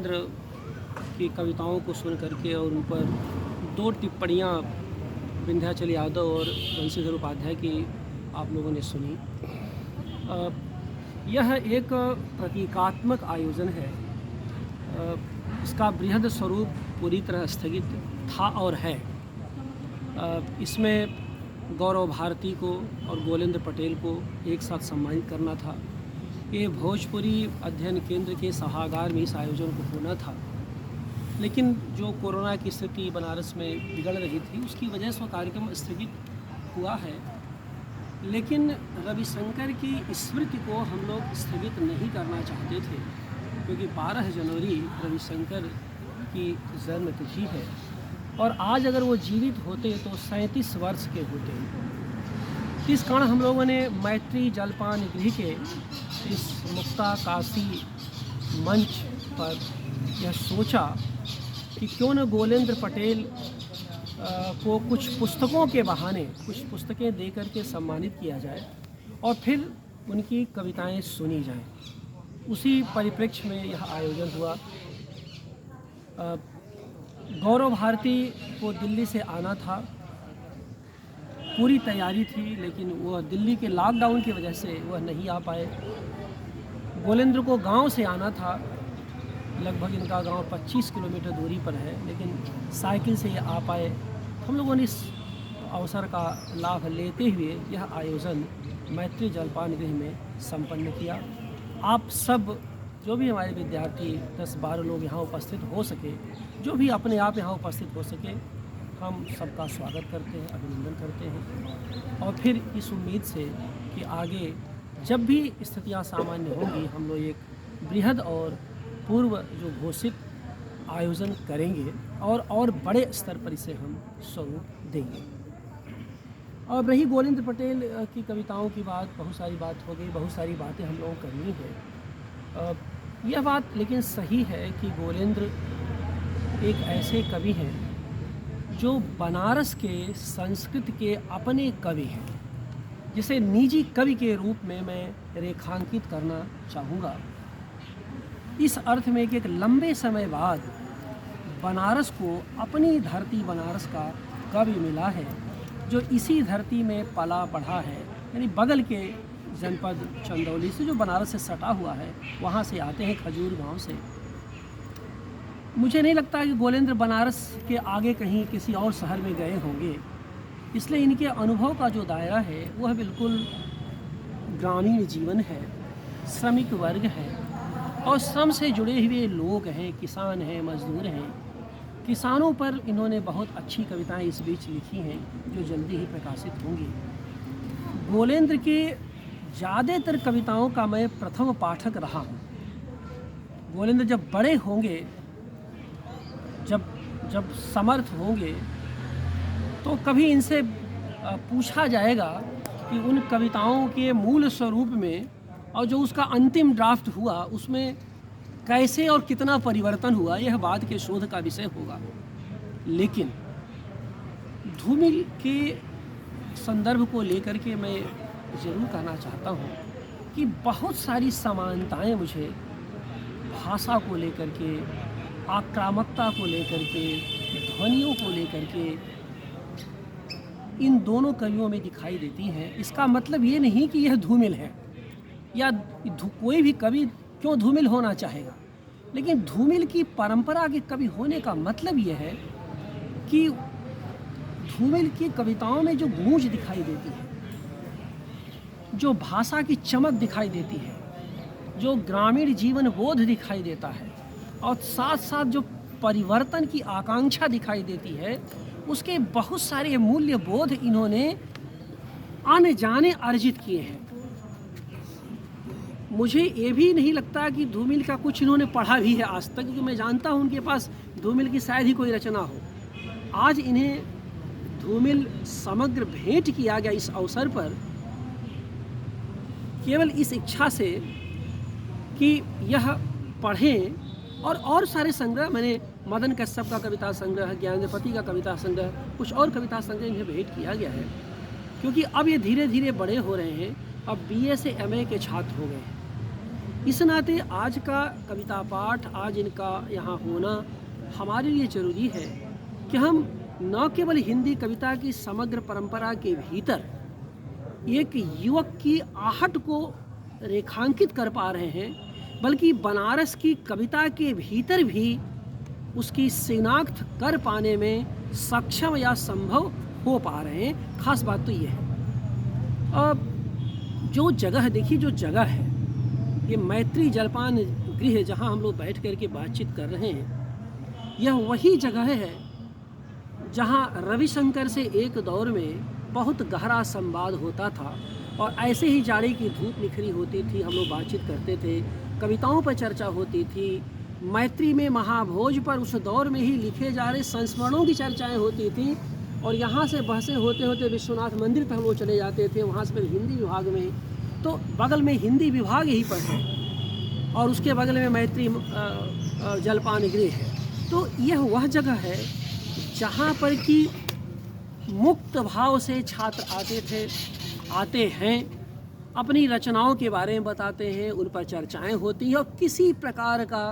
गोलेंद्र की कविताओं को सुन करके और उन पर 2 टिप्पणियाँ विंध्याचल यादव और बंशीधर उपाध्याय की आप लोगों ने सुनी। यह एक प्रतीकात्मक आयोजन है। इसका बृहद स्वरूप पूरी तरह स्थगित था और है। इसमें गौरव भारती को और गोलेंद्र पटेल को एक साथ सम्मानित करना था। ये भोजपुरी अध्ययन केंद्र के सभागार में इस आयोजन को होना था, लेकिन जो कोरोना की स्थिति बनारस में बिगड़ रही थी उसकी वजह से वो कार्यक्रम स्थगित हुआ है। लेकिन रविशंकर की स्मृति को हम लोग स्थगित नहीं करना चाहते थे, क्योंकि 12 जनवरी रविशंकर की जन्मतिथि है और आज अगर वो जीवित होते तो 37 वर्ष के होते। इस कारण हम लोगों ने मैत्री जलपान गृह के इस मुक्ताकाशी मंच पर यह सोचा कि क्यों न गोलेंद्र पटेल को कुछ पुस्तकों के बहाने कुछ पुस्तकें दे करके सम्मानित किया जाए और फिर उनकी कविताएं सुनी जाएं। उसी परिप्रेक्ष्य में यह आयोजन हुआ। गौरव भारती को दिल्ली से आना था, पूरी तैयारी थी, लेकिन वह दिल्ली के लॉकडाउन की वजह से वह नहीं आ पाए। गोलेंद्र को गांव से आना था, लगभग इनका गांव 25 किलोमीटर दूरी पर है, लेकिन साइकिल से ये आ पाए। हम लोगों ने इस अवसर का लाभ लेते हुए यह आयोजन मैत्री जलपान गृह में संपन्न किया। आप सब जो भी हमारे विद्यार्थी 10-12 लोग यहाँ उपस्थित हो सके, जो भी अपने आप यहाँ उपस्थित हो सके, हम सबका स्वागत करते हैं, अभिनंदन करते हैं और फिर इस उम्मीद से कि आगे जब भी स्थितियाँ सामान्य होंगी हम लोग एक बृहद और पूर्व जो घोषित आयोजन करेंगे और बड़े स्तर पर इसे हम स्वरूप देंगे। और रही गोलेंद्र पटेल की कविताओं की बात, बहुत सारी बात हो गई, बहुत सारी बातें हम लोगों को करनी है। यह बात लेकिन सही है कि गोलेंद्र एक ऐसे कवि हैं जो बनारस के संस्कृत के अपने कवि हैं, जिसे निजी कवि के रूप में मैं रेखांकित करना चाहूँगा। इस अर्थ में कि एक लंबे समय बाद बनारस को अपनी धरती बनारस का कवि मिला है, जो इसी धरती में पला बढ़ा है, यानी बगल के जनपद चंदौली से जो बनारस से सटा हुआ है, वहाँ से आते हैं, खजूर गांव से। मुझे नहीं लगता कि गोलेंद्र बनारस के आगे कहीं किसी और शहर में गए होंगे, इसलिए इनके अनुभव का जो दायरा है वह बिल्कुल ग्रामीण जीवन है, श्रमिक वर्ग है और श्रम से जुड़े हुए लोग हैं, किसान हैं, मजदूर हैं। किसानों पर इन्होंने बहुत अच्छी कविताएं इस बीच लिखी हैं जो जल्दी ही प्रकाशित होंगी। गोलेंद्र के ज़्यादातर कविताओं का मैं प्रथम पाठक रहा हूँ। गोलेंद्र जब बड़े होंगे, जब समर्थ होंगे, तो कभी इनसे पूछा जाएगा कि उन कविताओं के मूल स्वरूप में और जो उसका अंतिम ड्राफ्ट हुआ उसमें कैसे और कितना परिवर्तन हुआ, यह बाद के शोध का विषय होगा। लेकिन धूमिल के संदर्भ को लेकर के मैं ज़रूर कहना चाहता हूँ कि बहुत सारी समानताएं मुझे भाषा को लेकर के, आक्रामकता को लेकर के, ध्वनियों को लेकर के इन दोनों कवियों में दिखाई देती हैं। इसका मतलब ये नहीं कि यह धूमिल है या कोई भी कवि क्यों धूमिल होना चाहेगा, लेकिन धूमिल की परंपरा के कवि होने का मतलब यह है कि धूमिल की कविताओं में जो गूंज दिखाई देती है, जो भाषा की चमक दिखाई देती है, जो ग्रामीण जीवन बोध दिखाई देता है और साथ साथ जो परिवर्तन की आकांक्षा दिखाई देती है, उसके बहुत सारे मूल्य बोध इन्होंने आने जाने अर्जित किए हैं। मुझे ये भी नहीं लगता कि धूमिल का कुछ इन्होंने पढ़ा भी है आज तक, क्योंकि मैं जानता हूँ उनके पास धूमिल की शायद ही कोई रचना हो। आज इन्हें धूमिल समग्र भेंट किया गया इस अवसर पर केवल इस इच्छा से कि यह पढ़ें और सारे संग्रह, मैंने मदन कश्यप का कविता संग्रह, ज्ञानेंद्रपति का कविता संग्रह, कुछ और कविता संग्रह इन्हें भेंट किया गया है, क्योंकि अब ये धीरे धीरे बड़े हो रहे हैं, अब BA से MA के छात्र हो गए हैं। इस नाते आज का कविता पाठ, आज इनका यहाँ होना हमारे लिए ज़रूरी है कि हम न केवल हिंदी कविता की समग्र परंपरा के भीतर एक युवक की आहट को रेखांकित कर पा रहे हैं, बल्कि बनारस की कविता के भीतर भी उसकी शिनाख्त कर पाने में सक्षम या संभव हो पा रहे हैं। खास बात तो ये है, अब जो जगह देखिए, जो जगह है ये मैत्री जलपान गृह जहाँ हम लोग बैठ कर के बातचीत कर रहे हैं, यह वही जगह है जहाँ रविशंकर से एक दौर में बहुत गहरा संवाद होता था और ऐसे ही जाड़े की धूप निखरी होती थी, हम लोग बातचीत करते थे, कविताओं पर चर्चा होती थी, मैत्री में महाभोज पर उस दौर में ही लिखे जा रहे संस्मरणों की चर्चाएं होती थी। और यहाँ से बहसें होते होते विश्वनाथ मंदिर पर हम लोग चले जाते थे, वहाँ से फिर हिंदी विभाग में, तो बगल में हिंदी विभाग ही पर है और उसके बगल में मैत्री जलपान गृह है। तो यह वह जगह है जहाँ पर कि मुक्त भाव से छात्र आते हैं, अपनी रचनाओं के बारे में बताते हैं, उन पर चर्चाएं होती हैं और किसी प्रकार का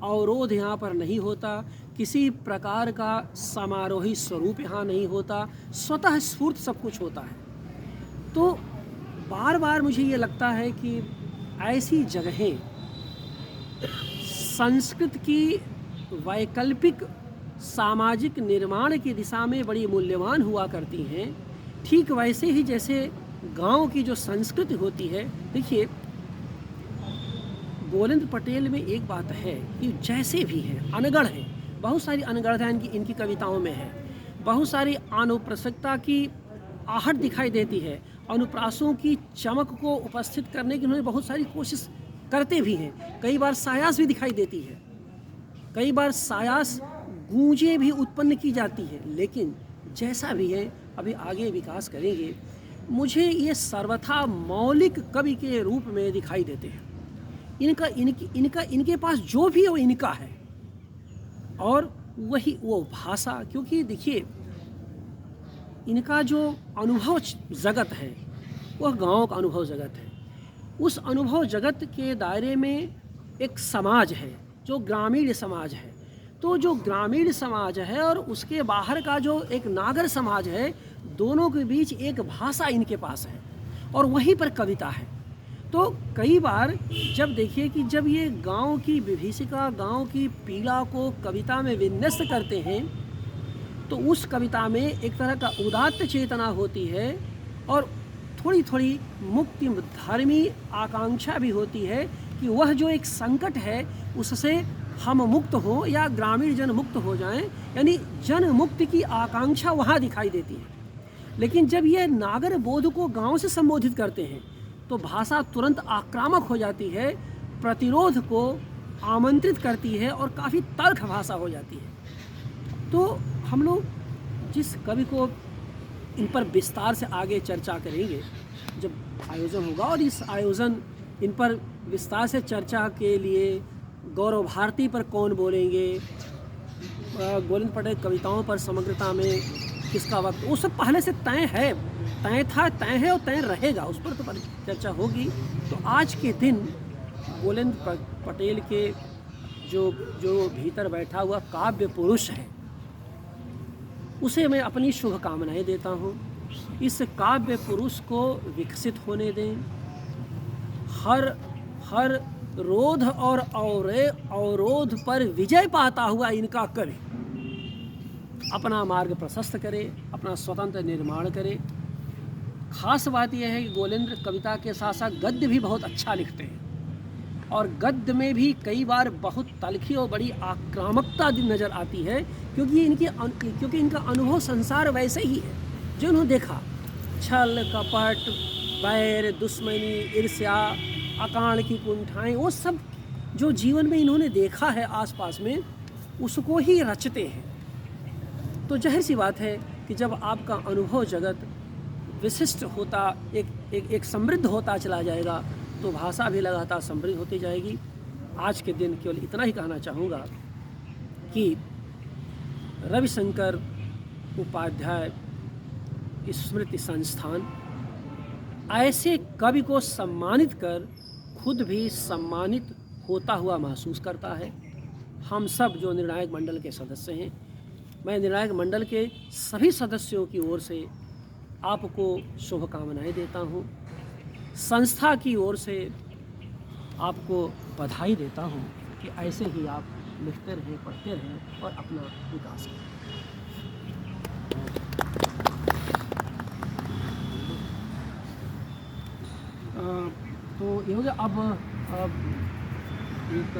अवरोध यहाँ पर नहीं होता, किसी प्रकार का समारोही स्वरूप यहाँ नहीं होता, स्वतः स्फूर्त सब कुछ होता है। तो बार बार मुझे ये लगता है कि ऐसी जगहें संस्कृत की वैकल्पिक सामाजिक निर्माण की दिशा में बड़ी मूल्यवान हुआ करती हैं। ठीक वैसे ही जैसे गांव की जो संस्कृति होती है, देखिए गोविंद पटेल में एक बात है कि जैसे भी हैं अनगढ़ हैं, बहुत सारी अनगढ़ता इनकी कविताओं में है, बहुत सारी अनुप्रसक्ता की आहट दिखाई देती है, अनुप्रासों की चमक को उपस्थित करने की उन्होंने बहुत सारी कोशिश करते भी हैं, कई बार सायास भी दिखाई देती है, कई बार सायास गूंजें भी उत्पन्न की जाती है। लेकिन जैसा भी है, अभी आगे विकास करेंगे, मुझे ये सर्वथा मौलिक कवि के रूप में दिखाई देते हैं। इनके पास जो भी है वो इनका है और वही वो भाषा, क्योंकि देखिए इनका जो अनुभव जगत है वह गांव का अनुभव जगत है। उस अनुभव जगत के दायरे में एक समाज है जो ग्रामीण समाज है। तो जो ग्रामीण समाज है और उसके बाहर का जो एक नागर समाज है, दोनों के बीच एक भाषा इनके पास है और वहीं पर कविता है। तो कई बार जब देखिए कि जब ये गांव की विभीषिका, गांव की पीड़ा को कविता में विन्यस्त करते हैं, तो उस कविता में एक तरह का उदात्त चेतना होती है और थोड़ी थोड़ी मुक्ति धर्मी आकांक्षा भी होती है कि वह जो एक संकट है उससे हम मुक्त हो या ग्रामीण जन मुक्त हो जाएं, यानी जन मुक्ति की आकांक्षा वहाँ दिखाई देती है। लेकिन जब ये नागर बोध को गांव से संबोधित करते हैं तो भाषा तुरंत आक्रामक हो जाती है, प्रतिरोध को आमंत्रित करती है और काफ़ी तल्ख भाषा हो जाती है। तो हम लोग जिस कवि को इन पर विस्तार से आगे चर्चा करेंगे जब आयोजन होगा, और इस आयोजन इन पर विस्तार से चर्चा के लिए गौरव भारती पर कौन बोलेंगे, गोविंद पटेल कविताओं पर समग्रता में किसका वक्त, वो सब पहले से तय है, तय था, तय है और तय रहेगा, उस पर तो चर्चा होगी। तो आज के दिन गोविंद पटेल के जो भीतर बैठा हुआ काव्य पुरुष है उसे मैं अपनी शुभकामनाएं देता हूँ। इस काव्य पुरुष को विकसित होने दें, हर रोध और अवरोध पर विजय पाता हुआ इनका कवि अपना मार्ग प्रशस्त करे, अपना स्वतंत्र निर्माण करे। खास बात यह है कि गोलेंद्र कविता के साथ साथ गद्य भी बहुत अच्छा लिखते हैं और गद्य में भी कई बार बहुत तल्खी और बड़ी आक्रामकता नज़र आती है, क्योंकि इनका अनुभव संसार वैसे ही है जो इन्होंने देखा। छल, कपट, बैर, दुश्मनी, ईर्ष्या, अकाण की कुंठाएं, वो सब जो जीवन में इन्होंने देखा है आसपास में, उसको ही रचते हैं। तो जाहिर सी बात है कि जब आपका अनुभव जगत विशिष्ट होता, एक समृद्ध होता चला जाएगा, तो भाषा भी लगातार समृद्ध होती जाएगी। आज के दिन केवल इतना ही कहना चाहूँगा कि रविशंकर उपाध्याय स्मृति संस्थान ऐसे कवि को सम्मानित कर खुद भी सम्मानित होता हुआ महसूस करता है। हम सब जो निर्णायक मंडल के सदस्य हैं, मैं निर्णायक मंडल के सभी सदस्यों की ओर से आपको शुभकामनाएं देता हूं। संस्था की ओर से आपको बधाई देता हूं कि ऐसे ही आप लिखते रहें, पढ़ते रहें और अपना विकास करें। तो ये हो गया। अब एक